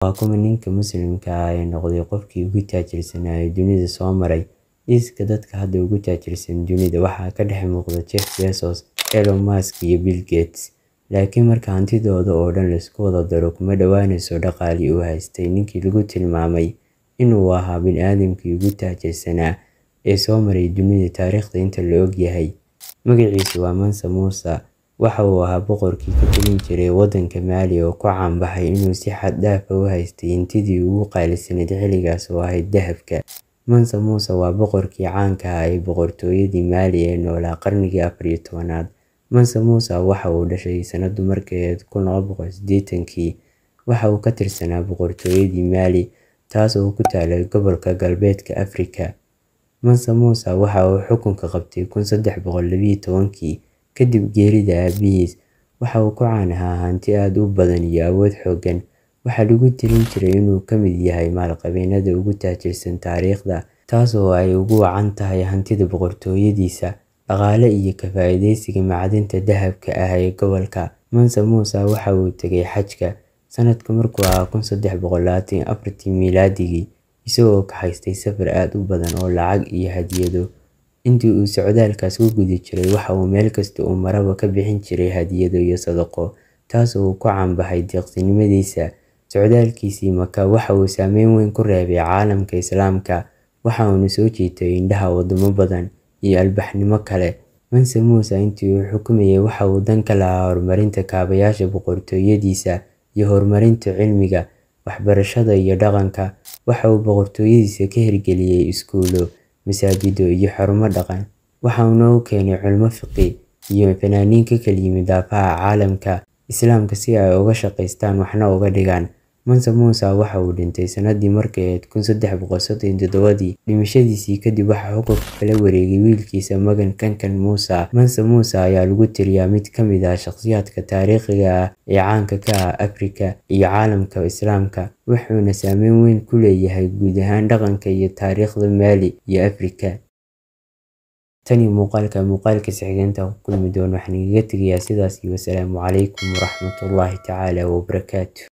Waa kuma ninka Muslimka ah ee noqday qofkii ugu taajirsanaa ee dunida soo maray. Liiska dadka hadda ugu taajirsan dunida waxaa ka dhex muuqda Jeff Bezos, Elon Musk iyo Bill Gates. Laakiin marka hantidooda oo dhan la isku wada daro kuma dhowaanayso dhaqaalii uu haystay ninkii lagu tilmaamay inuu ahaa bini'aadamkii ugu taajirsanaa ee soo maray dunida taariikhda inta la og yahay. Magaciisu waa Mansa Musa. Waxa uu ahaa boqorkii ka talin jiray waddanka Maali oo ku caan baxay inuu si xad dhaaf ah u haystay hantidii ugu qaalisanayd xilligaas oo ahayd dahabka. Mansa Musa waa boqorkii caanka ah ee boqortooyadii Maali ee noolaa qarnigii 14aad. Mansa Musa waxa uu dhashay sanadu markay ahayd 1980kii. Waxa uu ka tirsanaa boqortooyadii Maali taas oo ku taalay gobolka galbeedka Afrika. Mansa Musa waxa uu xukunka qabtay 1312kii kadib geerida aabihiis. Waxa uu ku caan ahaa hanti aad u badan iyo awood xooggan. Waxaa lagu talin jiray inuu ka mid yahay maalqabeennada ugu taajirsan taariikhda, taas oo ay ugu wacan tahay hantida boqortooyadiisa, dhaqaale iyo ka faa'iidaysiga macdanta dahabka ah ee gobolka. Mansa Musa waxa uu tegay xajka sanadku markuu ahaa 1324 miilaadigii, isagoo ka haystay safar aad u badan oo lacag iyo hadiyado. Intii uu socdaalkaas ku guda jiray waxa uu meel kasta oo maraba ka bixin jiray hadiyado iyo sadaqo, taas oo ku caan baxay deeqsinimadiisa. Socdaalkiisii Maka waxa uu saameyn weyn ku reebay caalamka Islaamka, waxa uuna soo jiitay indhaha wadamo badan iyo ilbaxnimo kale. Mansa Musa intii uu xukumayay waxa uu dan ka lahaa horumarinta kaabayaasha boqortooyadiisa iyo horumarinta cilmiga, waxbarashada iyo dhaqanka. Waxa uu boqortooyadiisa ka hirgeliyay iskuulo, masaajido iyo xarumo dhaqan. Waxa uuna u keenay culimo fiqi iyo fanaaniin ka kala yimid daafaha caalamka Islaamka si ay uga shaqeystaan waxna uga dhigaan. Mansa Musa waxa uu dhintay sanadii markay ahayd 1337. Dhimashadiisii kadib waxaa xukunka kala wareegay wiilkiisa Magan Kankan Musa. Mansa Musa ayaa lagu tiriyaa mid ka mid ah shakhsiyaadka taariikhiga ah ee caanka ka ah Afrika iyo caalamka Islaamka, wuxuuna saameyn weyn ku leeyahay guud ahaan dhaqanka iyo taariikhda Maali iyo Afrika. Tani muuqaalka xigeenka ku kulmi doona waxaan igaga tegayaa sidaas iyo wassalaamu calaykum waraxmatullaahi tacaala wabarakaatuh.